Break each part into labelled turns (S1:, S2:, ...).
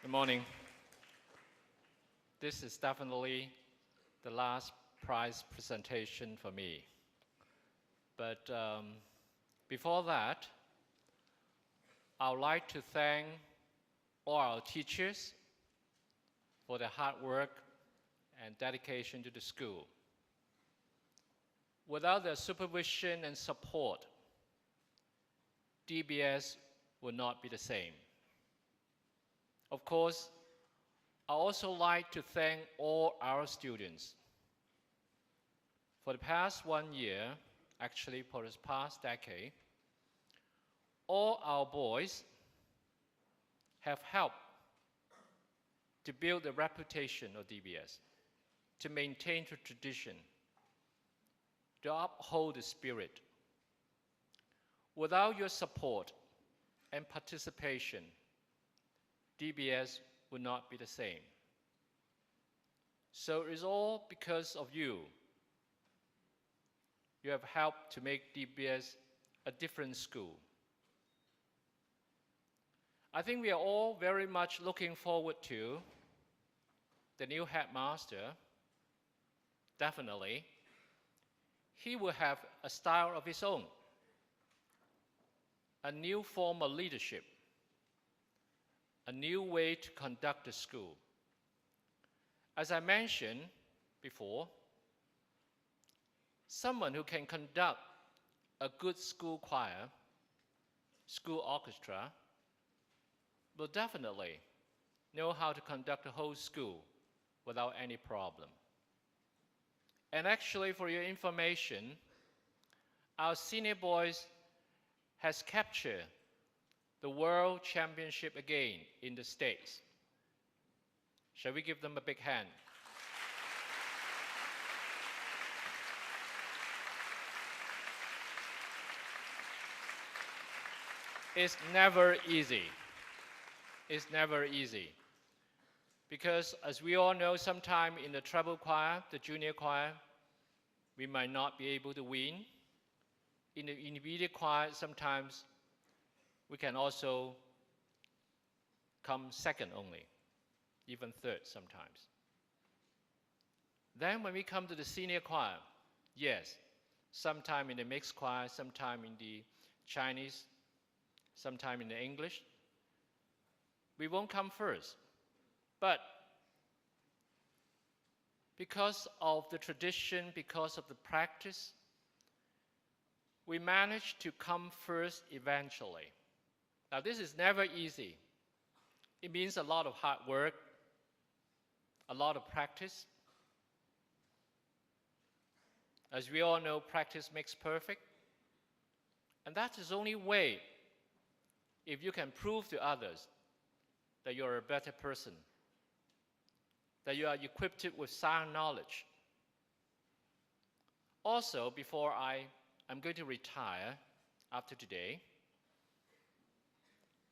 S1: Good morning. This is definitely the last prize presentation for me. But before that, I would like to thank all our teachers for their hard work and dedication to the school. Without their supervision and support, DBS would not be the same. Of course, I also like to thank all our students. For the past 1 year, actually for this past decade, all our boys have helped to build the reputation of DBS, to maintain the tradition, to uphold the spirit. Without your support and participation, DBS would not be the same. So it is all because of you. You have helped to make DBS a different school. I think we are all very much looking forward to the new headmaster. Definitely. He will have a style of his own, a new form of leadership, a new way to conduct the school. As I mentioned before, someone who can conduct a good school choir, school orchestra, will definitely know how to conduct the whole school without any problem. And actually, for your information, our senior boys has captured the World Championship again in the States. Shall we give them a big hand? It's never easy. It's never easy. Because as we all know, sometime in the treble choir, the junior choir, we might not be able to win. In the intermediate choir, sometimes we can also come second only, even third sometimes. Then when we come to the senior choir, yes, sometime in the mixed choir, sometime in the Chinese, sometime in the English, we won't come first. But because of the tradition, because of the practice, we managed to come first eventually. Now, this is never easy. It means a lot of hard work, a lot of practice. As we all know, practice makes perfect. And that is the only way if you can prove to others that you're a better person, that you are equipped with sound knowledge. Also, before I'm going to retire after today,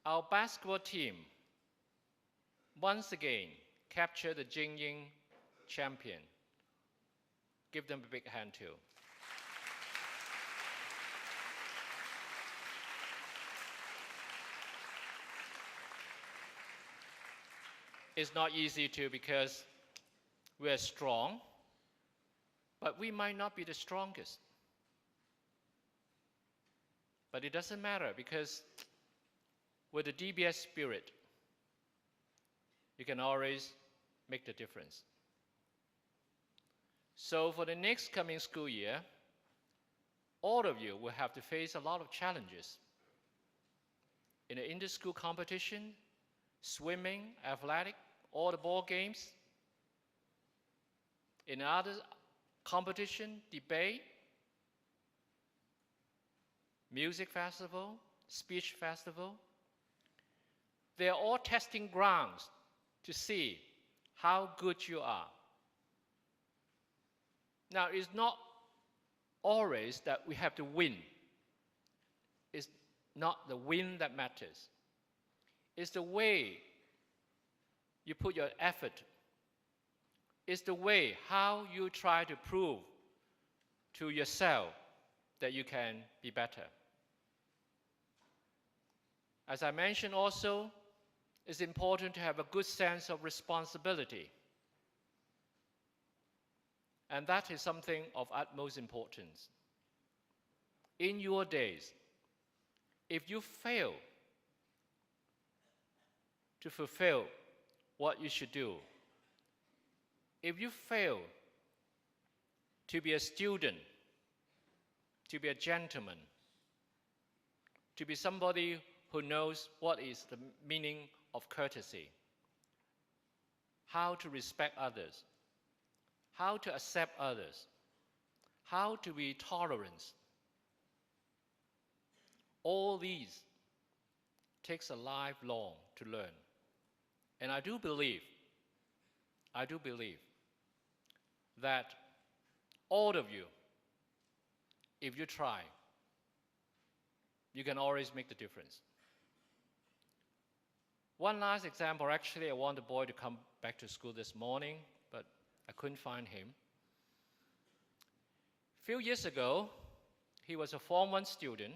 S1: our basketball team once again captured the Jingying champion. Give them a big hand too. It's not easy too because we're strong, but we might not be the strongest. But it doesn't matter because with the DBS spirit, you can always make the difference. So for the next coming school year, all of you will have to face a lot of challenges. In the inter-school competition, swimming, athletic, all the ball games. In other competition, debate, music festival, speech festival. They're all testing grounds to see how good you are. Now, it's not always that we have to win. It's not the win that matters. It's the way you put your effort. It's the way how you try to prove to yourself that you can be better. As I mentioned also, It's important to have a good sense of responsibility. And that is something of utmost importance. In your days, if you fail to fulfill what you should do, if you fail to be a student, to be a gentleman, to be somebody who knows what is the meaning of courtesy, how to respect others, how to accept others, how to be tolerant. All these takes a lifelong to learn. And I do believe that all of you, if you try, you can always make the difference. One last example, actually, I want the boy to come back to school this morning, but I couldn't find him. A few years ago, he was a Form 1 student.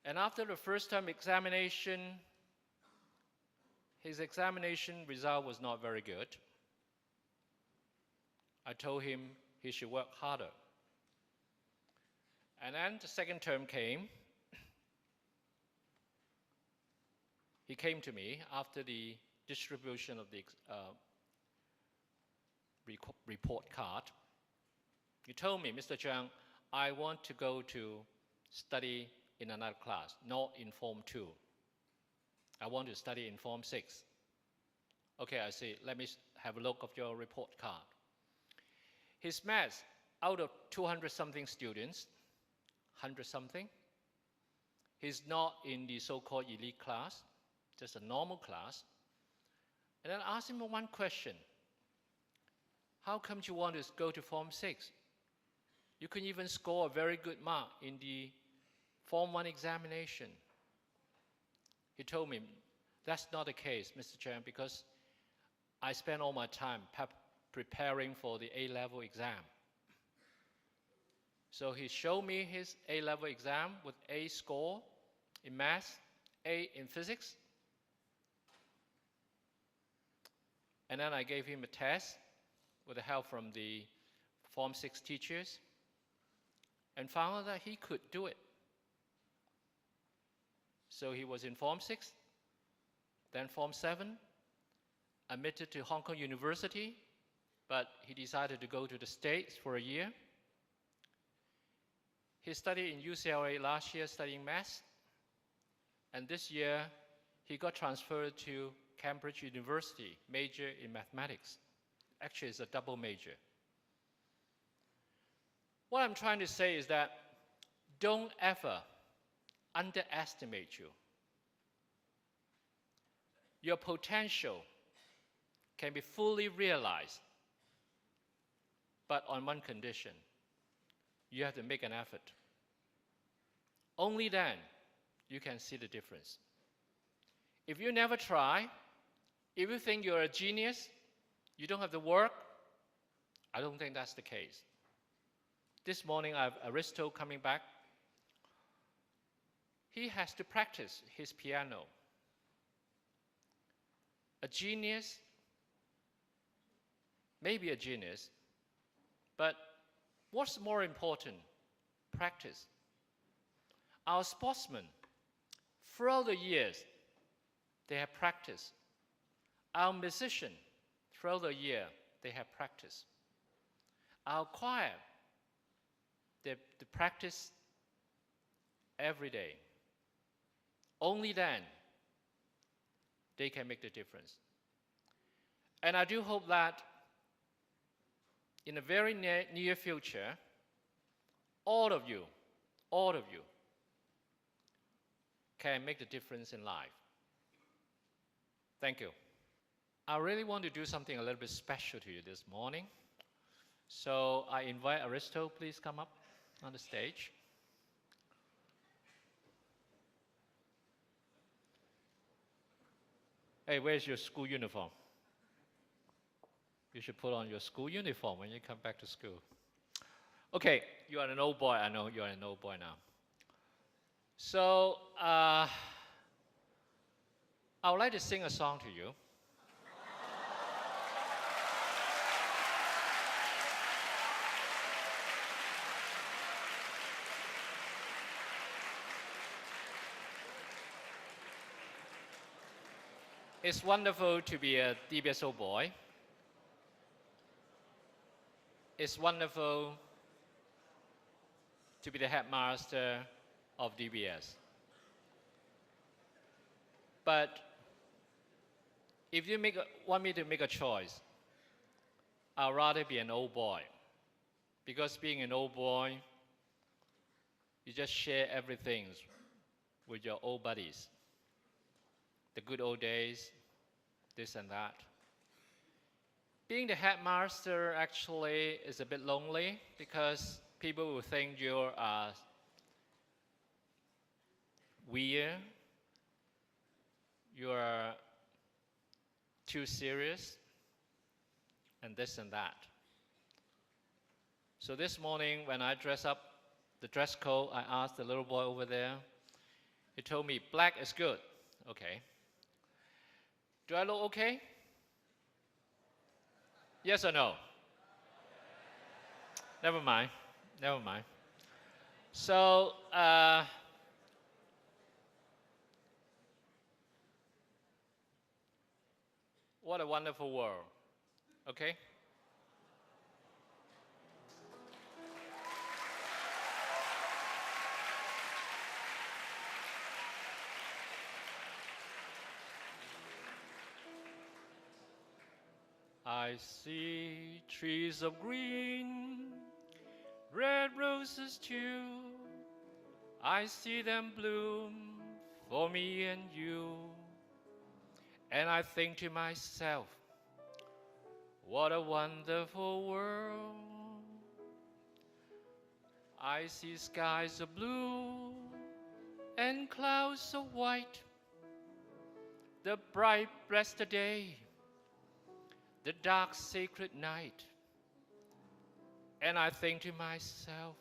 S1: And after the first term examination, his examination result was not very good. I told him he should work harder. And then the second term came. He came to me after the distribution of the report card. He told me, Mr. Zhang, I want to go to study in another class, not in Form 2. I want to study in Form 6. Okay, I see. Let me have a look of your report card. His maths, out of 200-something students, 100-something, he's not in the so-called elite class, just a normal class. And then I asked him one question. How come you want to go to Form 6? You can even score a very good mark in the Form 1 examination. He told me, that's not the case, Mr. Chan, because I spend all my time preparing for the A-level exam. So he showed me his A-level exam with A score in math, A in physics. And then I gave him a test with the help from the Form 6 teachers and found out that he could do it. So he was in Form 6, then Form 7, admitted to Hong Kong University, but he decided to go to the States for a year. He studied in UCLA last year studying math, and this year he got transferred to Cambridge University, major in mathematics. Actually, it's a double major. What I'm trying to say is that don't ever underestimate you. Your potential can be fully realized, but on one condition. You have to make an effort. Only then you can see the difference. If you never try, if you think you're a genius, you don't have to work, I don't think that's the case. This morning I have Aristo coming back. He has to practice his piano. A genius, maybe a genius, but what's more important? Practice. Our sportsmen, throughout the years, they have practiced. Our musicians, throughout the year, they have practiced. Our choir, they practice every day. Only then they can make the difference. And I do hope that in the very near future, all of you can make the difference in life. Thank you. I really want to do something a little bit special to you this morning. So I invite Aristo, please come up on the stage. Hey, where's your school uniform? You should put on your school uniform when you come back to school. Okay, you are an old boy. I know you are an old boy now. So I would like to sing a song to you. It's wonderful to be a DBS boy. It's wonderful to be the headmaster of DBS. But if you want me to make a choice, I'd rather be an old boy. Because being an old boy, you just share everything with your old buddies. The good old days, this and that. Being the headmaster actually is a bit lonely because people will think you're weird, you're too serious, and this and that. So this morning when I dress up the dress code, I asked the little boy over there. He told me, black is good. Okay. Do I look okay? Yes or no? Never mind. Never mind. So, what a wonderful world. Okay? I see trees of green, red roses too. I see them bloom for me and you. And I think to myself, what a wonderful world. I see skies of blue and clouds of white, the bright blessed day, the dark sacred night. And I think to myself,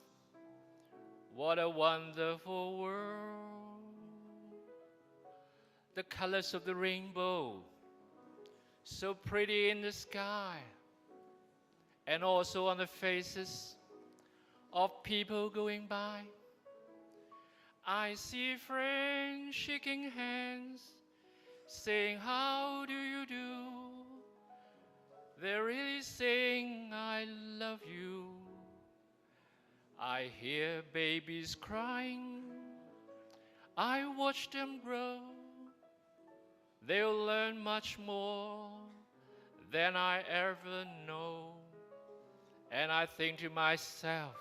S1: what a wonderful world. The colors of the rainbow, so pretty in the sky, and also on the faces of people going by. I see friends shaking hands, saying, how do you do? They're really saying, I love you. I hear babies crying. I watch them grow. They'll learn much more than I ever know. And I think to myself,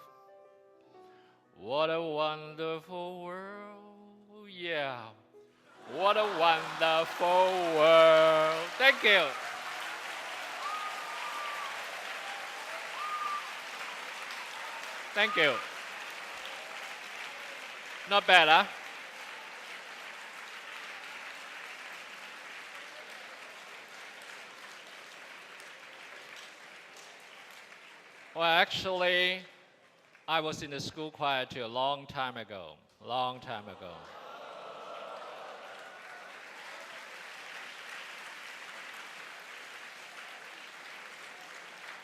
S1: what a wonderful world. Yeah, what a wonderful world. Thank you. Thank you. Not bad, huh? Well, actually, I was in the school choir too a long time ago. Long time ago.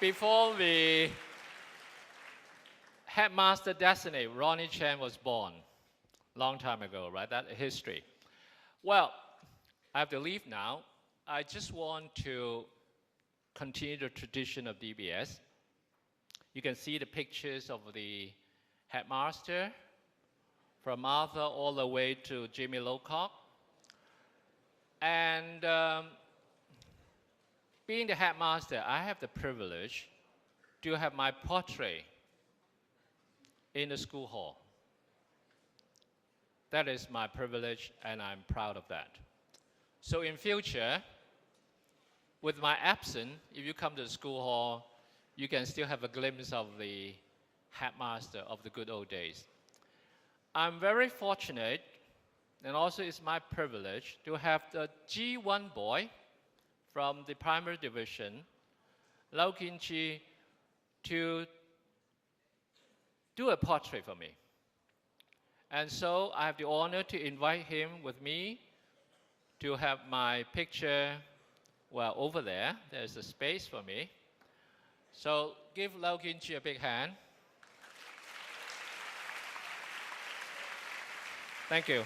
S1: Before the headmaster designate, Ronnie Chan was born. Long time ago, right? That history. Well, I have to leave now. I just want to continue the tradition of DBS. You can see the pictures of the headmaster, from Arthur all the way to Jimmy Lowcock. And being the headmaster, I have the privilege to have my portrait in the school hall. That is my privilege, and I'm proud of that. So in future, with my absence, if you come to the school hall, you can still have a glimpse of the headmaster of the good old days. I'm very fortunate, and also it's my privilege, to have the G1 boy from the primary division, Lau Kin Chi, to do a portrait for me. And so I have the honor to invite him with me to have my picture, well, over there. There's a space for me. So give Lau Kinchi a big hand. Thank you.